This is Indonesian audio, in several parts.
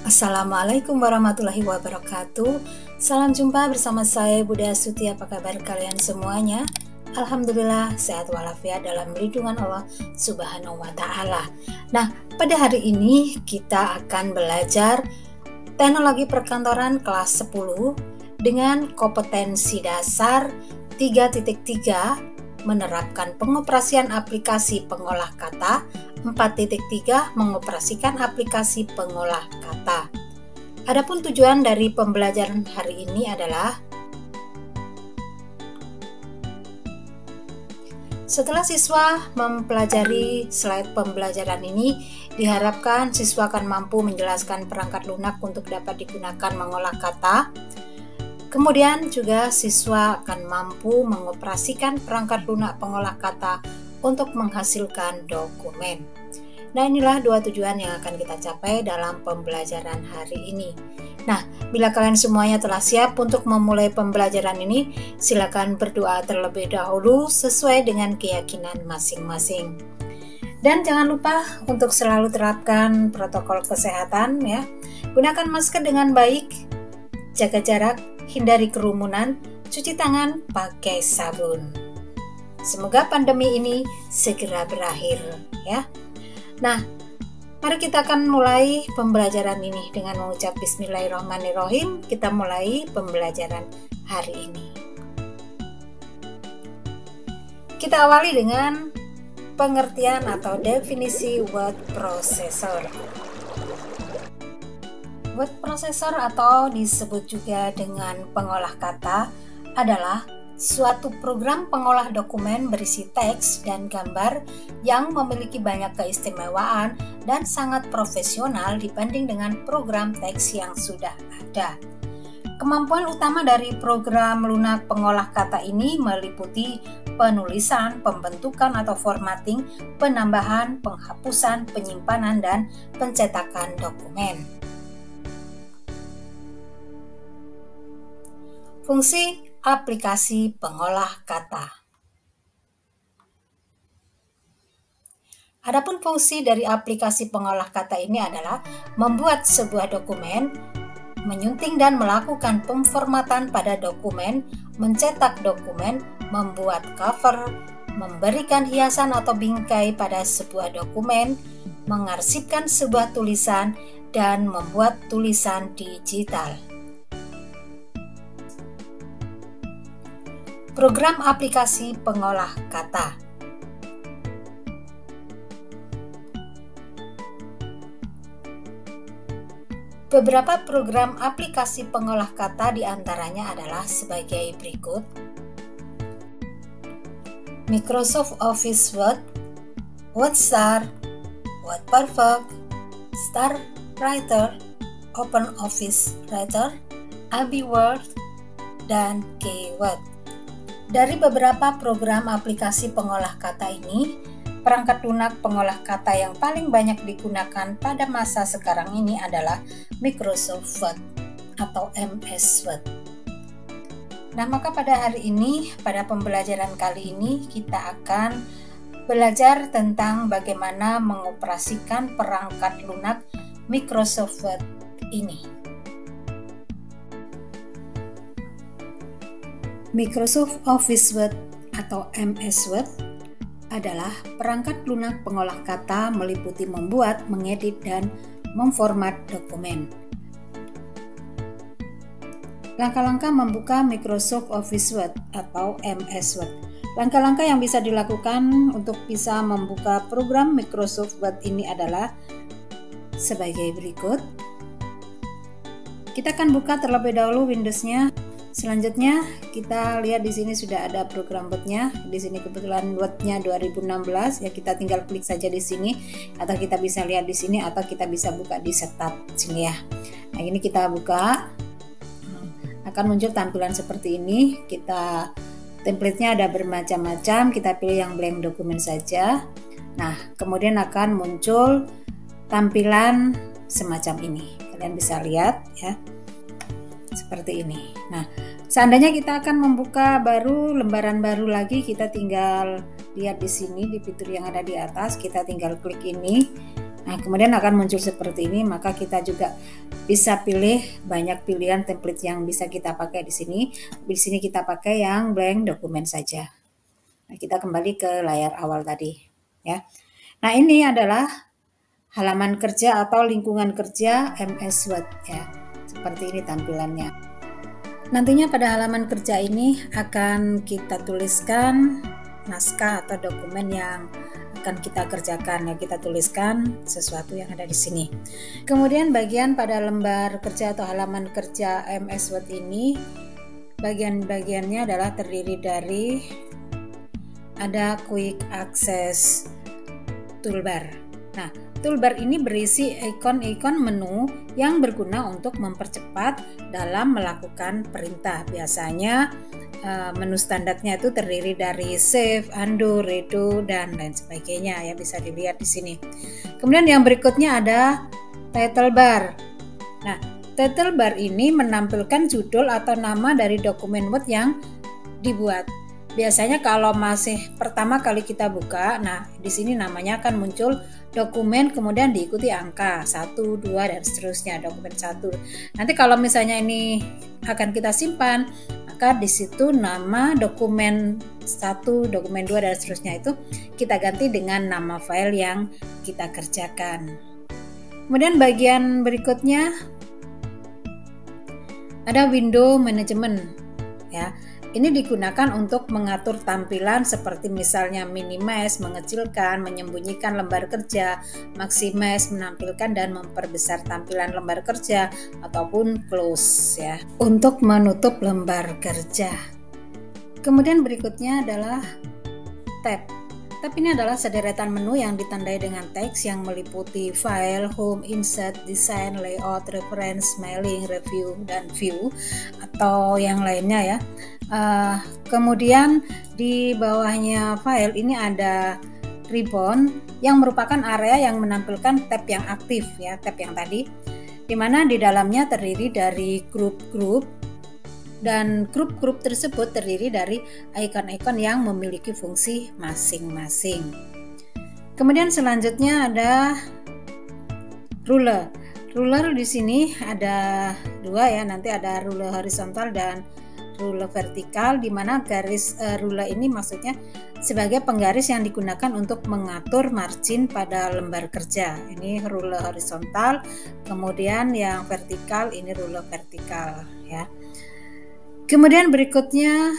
Assalamualaikum warahmatullahi wabarakatuh. Salam jumpa bersama saya Budha Astuti. Apa kabar kalian semuanya? Alhamdulillah sehat walafiat dalam lindungan Allah Subhanahu wa Ta'ala. Nah, pada hari ini kita akan belajar teknologi perkantoran kelas 10 dengan kompetensi dasar 3.3, menerapkan pengoperasian aplikasi pengolah kata. 4.3, mengoperasikan aplikasi pengolah kata. Adapun tujuan dari pembelajaran hari ini adalah setelah siswa mempelajari slide pembelajaran ini, diharapkan siswa akan mampu menjelaskan perangkat lunak untuk dapat digunakan mengolah kata. Kemudian juga siswa akan mampu mengoperasikan perangkat lunak pengolah kata untuk menghasilkan dokumen. Nah, inilah dua tujuan yang akan kita capai dalam pembelajaran hari ini. Nah, bila kalian semuanya telah siap untuk memulai pembelajaran ini, silakan berdoa terlebih dahulu sesuai dengan keyakinan masing-masing. Dan jangan lupa untuk selalu terapkan protokol kesehatan ya. Gunakan masker dengan baik, jaga jarak, hindari kerumunan, cuci tangan pakai sabun. Semoga pandemi ini segera berakhir ya. Nah, mari kita akan mulai pembelajaran ini dengan mengucap Bismillahirrahmanirrahim. Kita mulai pembelajaran hari ini. Kita awali dengan pengertian atau definisi word processor. Word processor atau disebut juga dengan pengolah kata adalah suatu program pengolah dokumen berisi teks dan gambar yang memiliki banyak keistimewaan dan sangat profesional dibanding dengan program teks yang sudah ada. Kemampuan utama dari program lunak pengolah kata ini meliputi penulisan, pembentukan atau formatting, penambahan, penghapusan, penyimpanan, dan pencetakan dokumen. Fungsi aplikasi pengolah kata. Adapun fungsi dari aplikasi pengolah kata ini adalah membuat sebuah dokumen, menyunting dan melakukan pemformatan pada dokumen, mencetak dokumen, membuat cover, memberikan hiasan atau bingkai pada sebuah dokumen, mengarsipkan sebuah tulisan, dan membuat tulisan digital. Program aplikasi pengolah kata. Beberapa program aplikasi pengolah kata diantaranya adalah sebagai berikut: Microsoft Office Word, WordStar, WordPerfect, Star Writer, OpenOffice Writer, AB Word, dan Keyword. Dari beberapa program aplikasi pengolah kata ini, perangkat lunak pengolah kata yang paling banyak digunakan pada masa sekarang ini adalah Microsoft Word atau MS Word. Nah, maka pada hari ini, pada pembelajaran kali ini, kita akan belajar tentang bagaimana mengoperasikan perangkat lunak Microsoft Word ini. Microsoft Office Word atau MS Word adalah perangkat lunak pengolah kata meliputi membuat, mengedit, dan memformat dokumen. Langkah-langkah membuka Microsoft Office Word atau MS Word. Langkah-langkah yang bisa dilakukan untuk bisa membuka program Microsoft Word ini adalah sebagai berikut. Kita akan buka terlebih dahulu Windows-nya. Selanjutnya kita lihat di sini sudah ada program Word-nya. Di sini kebetulan Word-nya 2016 ya, kita tinggal klik saja di sini atau kita bisa lihat di sini atau kita bisa buka di setup sini ya. Nah, ini kita buka. Akan muncul tampilan seperti ini. Kita template-nya ada bermacam-macam, kita pilih yang blank dokumen saja. Nah, kemudian akan muncul tampilan semacam ini. Kalian bisa lihat ya. Seperti ini. Nah, seandainya kita akan membuka lembaran baru lagi, kita tinggal lihat di sini di fitur yang ada di atas, kita tinggal klik ini. Nah, kemudian akan muncul seperti ini, maka kita juga bisa pilih banyak pilihan template yang bisa kita pakai di sini. Di sini kita pakai yang blank dokumen saja. Nah, kita kembali ke layar awal tadi, ya. Nah, ini adalah halaman kerja atau lingkungan kerja MS Word, ya. Seperti ini tampilannya. Nantinya pada halaman kerja ini akan kita tuliskan naskah atau dokumen yang akan kita kerjakan. Ya, kita tuliskan sesuatu yang ada di sini. Kemudian bagian pada lembar kerja atau halaman kerja MS Word ini, bagian-bagiannya adalah terdiri dari ada quick access toolbar. Nah, toolbar ini berisi ikon-ikon menu yang berguna untuk mempercepat dalam melakukan perintah. Biasanya menu standarnya itu terdiri dari save, undo, redo, dan lain sebagainya, ya, bisa dilihat di sini. Kemudian yang berikutnya ada title bar. Nah, title bar ini menampilkan judul atau nama dari dokumen Word yang dibuat. Biasanya kalau masih pertama kali kita buka, nah di sini namanya akan muncul dokumen, kemudian diikuti angka 1, 2, dan seterusnya, dokumen 1. Nanti kalau misalnya ini akan kita simpan, maka di situ nama dokumen 1, dokumen 2, dan seterusnya itu kita ganti dengan nama file yang kita kerjakan. Kemudian bagian berikutnya ada window management, ya. Ini digunakan untuk mengatur tampilan seperti misalnya minimize, mengecilkan, menyembunyikan lembar kerja, maximize, menampilkan dan memperbesar tampilan lembar kerja, ataupun close, ya, untuk menutup lembar kerja. Kemudian berikutnya adalah tab. Tab ini adalah sederetan menu yang ditandai dengan teks yang meliputi file, home, insert, design, layout, reference, mailing, review, dan view atau yang lainnya, ya. Kemudian di bawahnya file ini ada ribbon yang merupakan area yang menampilkan tab yang aktif, ya, tab yang tadi, dimana di dalamnya terdiri dari grup-grup, dan grup-grup tersebut terdiri dari ikon-ikon yang memiliki fungsi masing-masing. Kemudian selanjutnya ada ruler. Ruler di sini ada dua, ya, nanti ada ruler horizontal dan ruler vertikal, di mana garis ruler ini maksudnya sebagai penggaris yang digunakan untuk mengatur margin pada lembar kerja. Ini ruler horizontal, kemudian yang vertikal ini ruler vertikal, ya. Kemudian berikutnya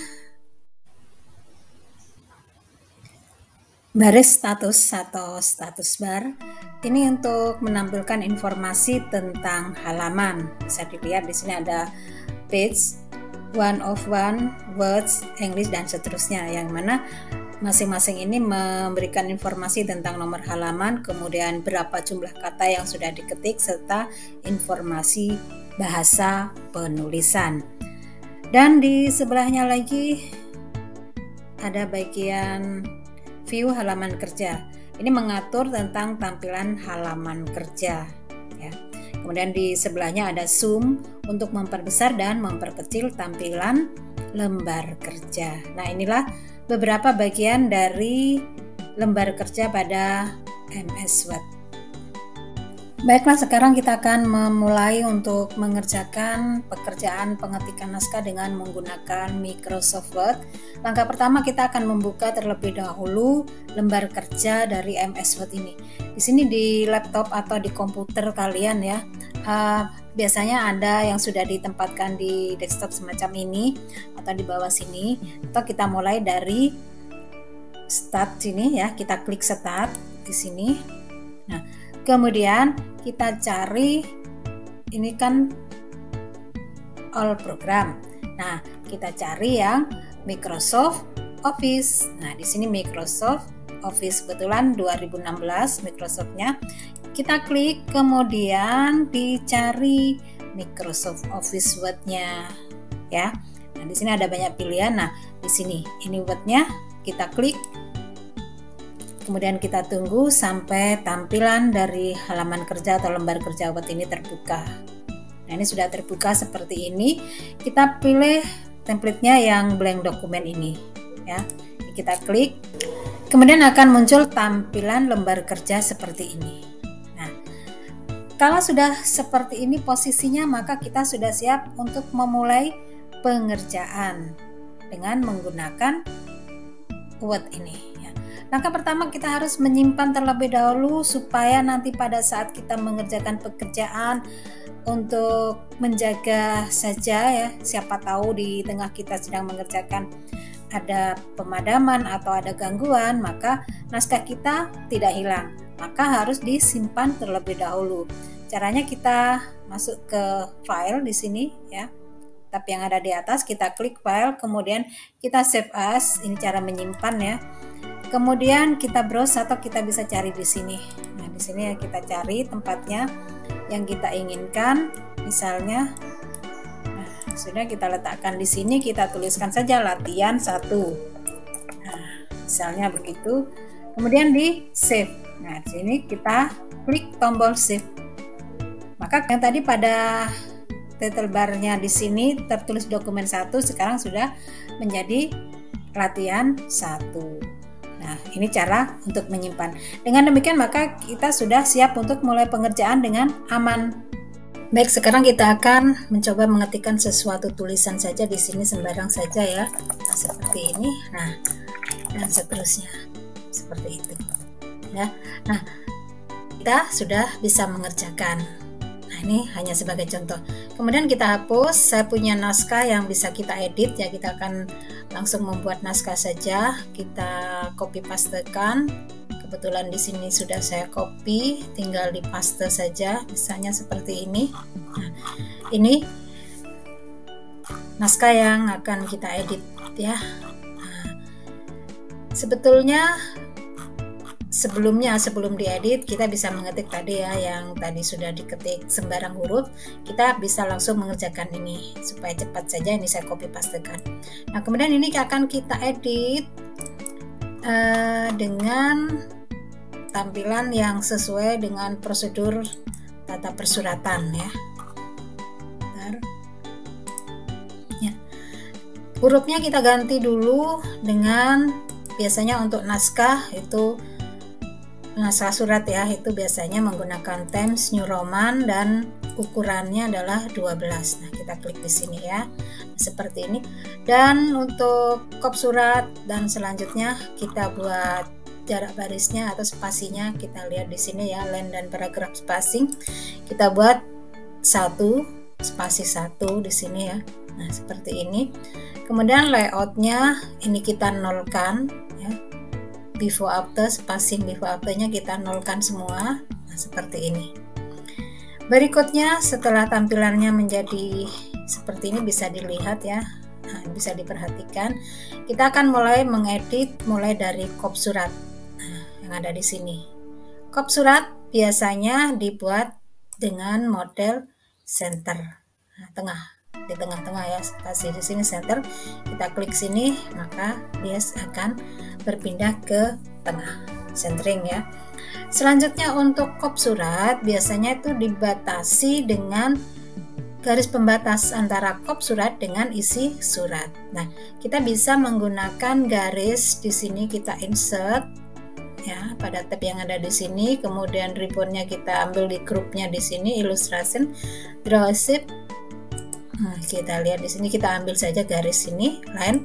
baris status atau status bar. Ini untuk menampilkan informasi tentang halaman. Bisa dilihat di sini ada page, 1 of 1, words, English, dan seterusnya, yang mana masing-masing ini memberikan informasi tentang nomor halaman, kemudian berapa jumlah kata yang sudah diketik, serta informasi bahasa penulisan. Dan di sebelahnya lagi ada bagian view halaman kerja. Ini mengatur tentang tampilan halaman kerja, ya. Kemudian di sebelahnya ada zoom untuk memperbesar dan memperkecil tampilan lembar kerja. Nah, inilah beberapa bagian dari lembar kerja pada MS Word. Baiklah, sekarang kita akan memulai untuk mengerjakan pekerjaan pengetikan naskah dengan menggunakan Microsoft Word. Langkah pertama, kita akan membuka terlebih dahulu lembar kerja dari MS Word ini. Di sini di laptop atau di komputer kalian, ya, biasanya ada yang sudah ditempatkan di desktop semacam ini atau di bawah sini. Atau kita mulai dari start sini, ya, kita klik start di sini. Nah, kemudian kita cari, ini kan all program. Nah, kita cari yang Microsoft Office. Nah, di sini Microsoft Office, kebetulan 2016 Microsoft-nya. Kita klik, kemudian dicari Microsoft Office Word-nya, ya. Nah, di sini ada banyak pilihan. Nah, di sini ini Word-nya, kita klik. Kemudian kita tunggu sampai tampilan dari halaman kerja atau lembar kerja Word ini terbuka. Nah, ini sudah terbuka seperti ini. Kita pilih template-nya yang blank dokumen ini, ya. Kita klik. Kemudian akan muncul tampilan lembar kerja seperti ini. Nah, Kalau sudah seperti ini posisinya, maka kita sudah siap untuk memulai pengerjaan dengan menggunakan Word ini ya. Langkah pertama, kita harus menyimpan terlebih dahulu supaya nanti pada saat kita mengerjakan pekerjaan untuk menjaga saja ya, siapa tahu di tengah kita sedang mengerjakan ada pemadaman atau ada gangguan, maka naskah kita tidak hilang, maka harus disimpan terlebih dahulu. Caranya kita masuk ke file di sini ya, tab yang ada di atas, kita klik file, kemudian kita save as, ini cara menyimpan ya. Kemudian kita browse atau kita bisa cari di sini. Nah, di sini ya kita cari tempatnya yang kita inginkan, misalnya sudah kita letakkan di sini, kita tuliskan saja latihan 1. Nah, misalnya begitu. Kemudian di save. Nah, di sini kita klik tombol save. Maka yang tadi pada title bar-nya di sini tertulis dokumen 1, sekarang sudah menjadi latihan 1. Nah, ini cara untuk menyimpan. Dengan demikian maka kita sudah siap untuk mulai pengerjaan dengan aman. Baik, sekarang kita akan mencoba mengetikkan sesuatu tulisan saja di sini sembarang saja ya. Nah, seperti ini. Nah, dan seterusnya. Seperti itu. Ya. Nah, kita sudah bisa mengerjakan. Nah, ini hanya sebagai contoh. Kemudian kita hapus. Saya punya naskah yang bisa kita edit ya. Kita akan langsung membuat naskah saja. Kita copy pastekan. Kebetulan di sini sudah saya copy, tinggal di paste saja, misalnya seperti ini. Nah, ini naskah yang akan kita edit ya. Nah, sebetulnya sebelum diedit kita bisa mengetik tadi ya, yang tadi sudah diketik sembarang huruf, kita bisa langsung mengerjakan ini supaya cepat saja. Ini saya copy pastekan. Nah, kemudian ini akan kita edit dengan tampilan yang sesuai dengan prosedur tata persuratan ya. Ya. Hurufnya kita ganti dulu dengan, biasanya untuk naskah itu naskah surat ya, itu biasanya menggunakan Times New Roman dan ukurannya adalah 12. Nah, kita klik di sini ya. Seperti ini. Dan untuk kop surat dan selanjutnya kita buat jarak barisnya atau spasinya, kita lihat di sini ya, line dan paragraf spacing. Kita buat 1 spasi 1 di sini ya. Nah, seperti ini. Kemudian layoutnya ini kita nolkan ya. Before after, spacing before afternya kita nolkan semua. Nah, seperti ini. Berikutnya setelah tampilannya menjadi seperti ini, bisa dilihat ya. Nah, bisa diperhatikan. Kita akan mulai mengedit mulai dari kop surat. Nah, yang ada di sini. Kop surat biasanya dibuat dengan model center. Nah, tengah. Di tengah-tengah ya, spasi di sini center. Kita klik sini, maka dia akan berpindah ke tengah, centering ya. Selanjutnya untuk kop surat biasanya itu dibatasi dengan garis pembatas antara kop surat dengan isi surat. Nah, kita bisa menggunakan garis di sini, kita insert ya pada tab yang ada di sini. Kemudian ribbonnya kita ambil di grupnya di sini, illustration, draw shape. Nah, kita lihat di sini, kita ambil saja garis ini, line.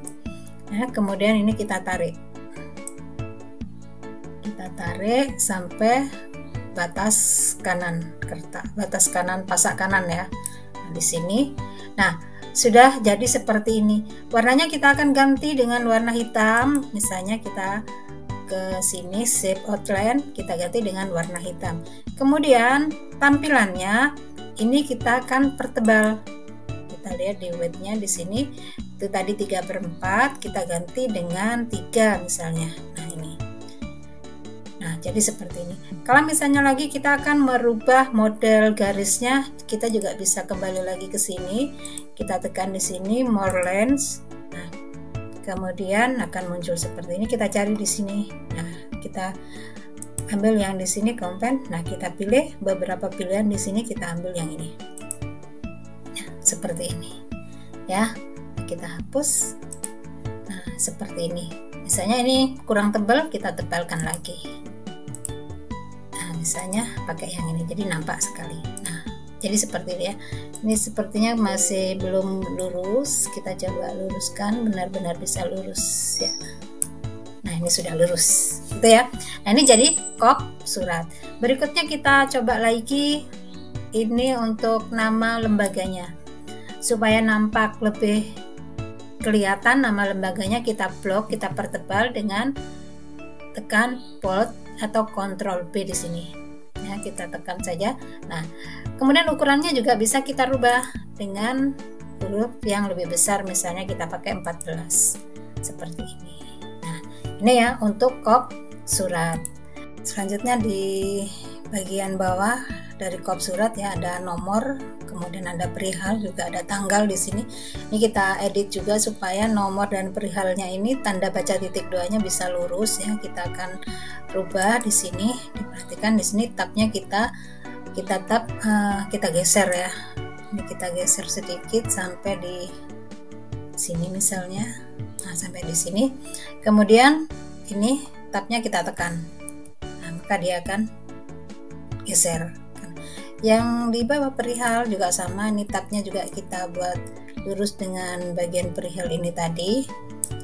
Nah, kemudian ini kita tarik. Kita tarik sampai batas kanan kertas, batas kanan pasak kanan ya. Nah, di sini. Nah, sudah jadi seperti ini. Warnanya kita akan ganti dengan warna hitam. Misalnya kita ke sini shape outline, kita ganti dengan warna hitam. Kemudian tampilannya ini kita akan pertebal. Kita lihat di width-nya di sini itu tadi 3/4, kita ganti dengan 3 misalnya. Nah, ini. Nah, jadi seperti ini. Kalau misalnya lagi kita akan merubah model garisnya, kita juga bisa kembali lagi ke sini. Kita tekan di sini more lines. Nah, kemudian akan muncul seperti ini. Kita cari di sini. Nah, kita ambil yang di sini content. Nah, kita pilih beberapa pilihan di sini, kita ambil yang ini. Seperti ini ya, kita hapus. Nah, seperti ini. Misalnya ini kurang tebal, kita tebalkan lagi. Nah, misalnya pakai yang ini, jadi nampak sekali. Nah, jadi seperti ini ya. Ini sepertinya masih belum lurus, kita coba luruskan, benar-benar bisa lurus ya. Nah, ini sudah lurus gitu ya. Nah, ini jadi kop surat. Berikutnya kita coba lagi ini untuk nama lembaganya. Supaya nampak lebih kelihatan nama lembaganya, kita blok, kita pertebal dengan tekan Alt atau Ctrl B di sini. Ya, kita tekan saja. Nah, kemudian ukurannya juga bisa kita rubah dengan huruf yang lebih besar, misalnya kita pakai 14 seperti ini. Nah, ini ya untuk kop surat. Selanjutnya di bagian bawah dari kop surat ya, ada nomor, kemudian ada perihal, juga ada tanggal di sini. Ini kita edit juga supaya nomor dan perihalnya ini tanda baca titik 2-nya bisa lurus ya. Kita akan rubah di sini. Diperhatikan di sini tabnya kita tab, kita geser ya. Ini kita geser sedikit sampai di sini misalnya. Nah, sampai di sini. Kemudian ini tabnya kita tekan. Nah, maka dia akan geser. Yang di bawah perihal juga sama, ini tabnya juga kita buat lurus dengan bagian perihal ini tadi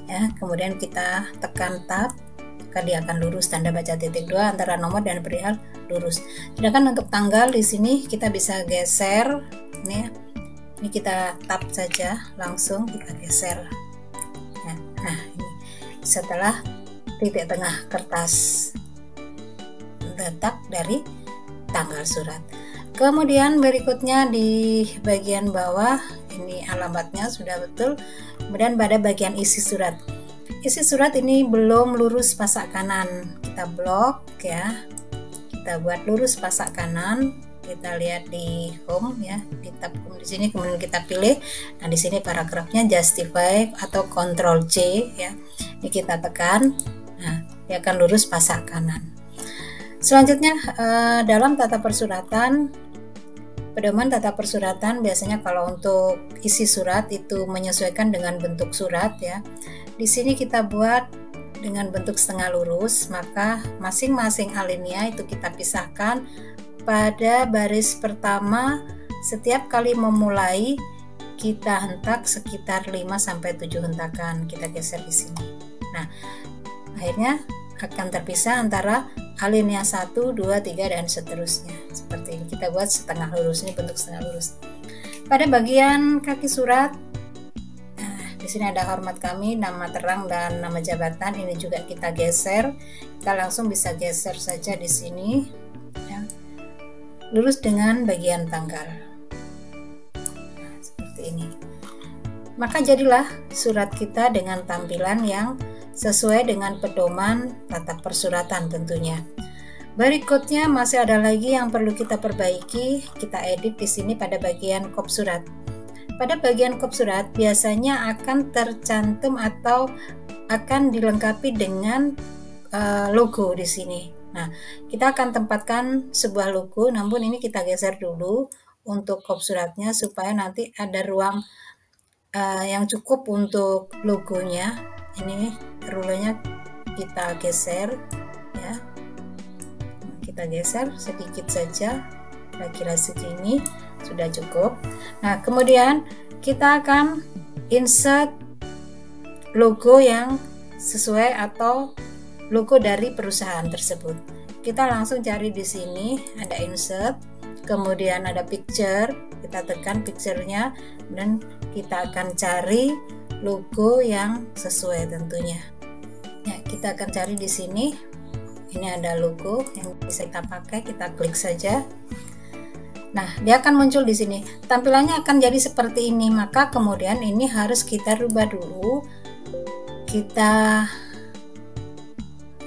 ya. Kemudian kita tekan tab, maka dia akan lurus, tanda baca titik 2 antara nomor dan perihal lurus. Sedangkan untuk tanggal di sini kita bisa geser ini ya. Ini kita tab saja, langsung kita geser ya. Nah, ini setelah titik tengah kertas letak dari tanggal surat. Kemudian berikutnya di bagian bawah ini alamatnya sudah betul. Kemudian pada bagian isi surat. Isi surat ini belum lurus pasak kanan. Kita blok ya. Kita buat lurus pasak kanan. Kita lihat di home ya, di tab home di sini, kemudian kita pilih. Nah, di sini paragrafnya justify atau Ctrl C ya. Ini kita tekan. Nah, dia akan lurus pasak kanan. Selanjutnya dalam tata persuratan, pedoman tata persuratan biasanya kalau untuk isi surat itu menyesuaikan dengan bentuk surat ya. Di sini kita buat dengan bentuk setengah lurus, maka masing-masing alinea itu kita pisahkan pada baris pertama. Setiap kali memulai kita hentak sekitar 5-7 hentakan, kita geser di sini. Nah, akhirnya akan terpisah antara alinea 1, 2, 3 dan seterusnya. Seperti ini kita buat setengah lurus, ini bentuk setengah lurus. Pada bagian kaki surat, nah, di sini ada hormat kami, nama terang dan nama jabatan. Ini juga kita geser. Kita langsung bisa geser saja di sini. Ya. Lurus dengan bagian tanggal. Nah, seperti ini. Maka jadilah surat kita dengan tampilan yang sesuai dengan pedoman tata persuratan tentunya. Berikutnya masih ada lagi yang perlu kita perbaiki, kita edit di sini pada bagian kop surat. Pada bagian kop surat biasanya akan tercantum atau akan dilengkapi dengan logo di sini. Nah, kita akan tempatkan sebuah logo, namun ini kita geser dulu untuk kop suratnya supaya nanti ada ruang yang cukup untuk logonya. Ini rulenya kita geser ya, kita geser sedikit saja, kira-kira segini sudah cukup. Nah, kemudian kita akan insert logo yang sesuai atau logo dari perusahaan tersebut. Kita langsung cari di sini, ada insert, kemudian ada picture, kita tekan picture-nya dan kita akan cari logo yang sesuai tentunya. Ya, kita akan cari di sini. Ini ada logo yang bisa kita pakai, kita klik saja. Nah, dia akan muncul di sini. Tampilannya akan jadi seperti ini. Maka kemudian ini harus kita rubah dulu. Kita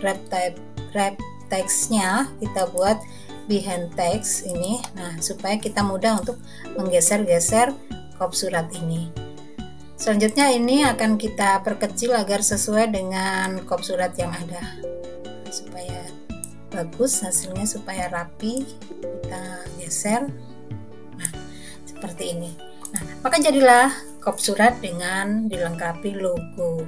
wrap text-nya kita buat behind text ini. Nah, supaya kita mudah untuk menggeser-geser kop surat ini. Selanjutnya ini akan kita perkecil agar sesuai dengan kop surat yang ada supaya bagus hasilnya, supaya rapi. Kita geser. Nah, seperti ini. Nah, maka jadilah kop surat dengan dilengkapi logo.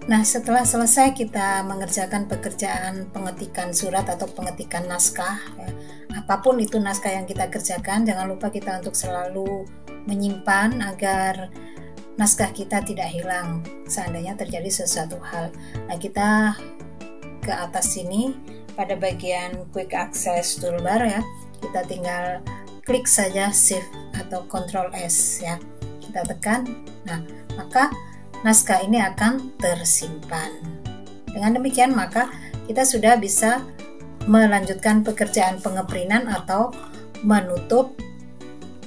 Nah, setelah selesai kita mengerjakan pekerjaan pengetikan surat atau pengetikan naskah, ya, apapun itu naskah yang kita kerjakan, jangan lupa kita untuk selalu menyimpan agar naskah kita tidak hilang seandainya terjadi sesuatu hal. Nah, kita ke atas sini pada bagian quick access toolbar ya, kita tinggal klik saja Shift atau Ctrl S ya, kita tekan. Nah, maka naskah ini akan tersimpan. Dengan demikian maka kita sudah bisa melanjutkan pekerjaan pengeprintan atau menutup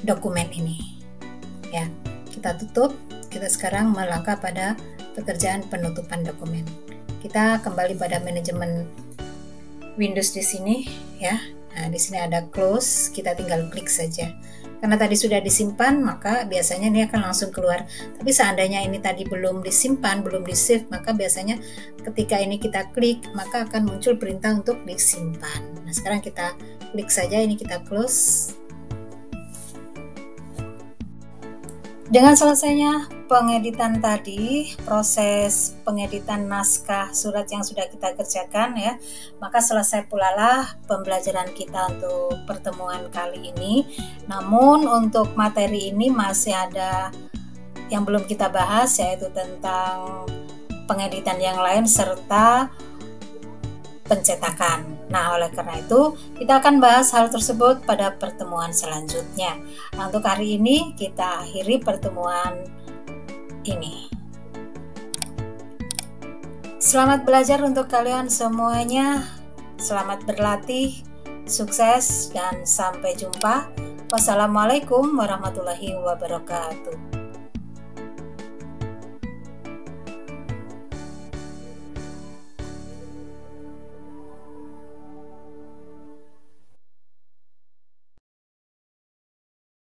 dokumen ini. Ya, kita tutup. Kita sekarang melangkah pada pekerjaan penutupan dokumen. Kita kembali pada manajemen Windows di sini ya. Nah, di sini ada close, kita tinggal klik saja. Karena tadi sudah disimpan, maka biasanya ini akan langsung keluar. Tapi seandainya ini tadi belum disimpan, belum di save, maka biasanya ketika ini kita klik, maka akan muncul perintah untuk disimpan. Nah, sekarang kita klik saja, ini kita close. Dengan selesainya pengeditan tadi, proses pengeditan naskah surat yang sudah kita kerjakan ya, maka selesai pula lah pembelajaran kita untuk pertemuan kali ini. Namun untuk materi ini masih ada yang belum kita bahas, yaitu tentang pengeditan yang lain serta pencetakan. Nah, oleh karena itu kita akan bahas hal tersebut pada pertemuan selanjutnya. Nah, untuk hari ini kita akhiri pertemuan ini. Selamat belajar untuk kalian semuanya. Selamat berlatih, sukses dan sampai jumpa. Wassalamualaikum warahmatullahi wabarakatuh.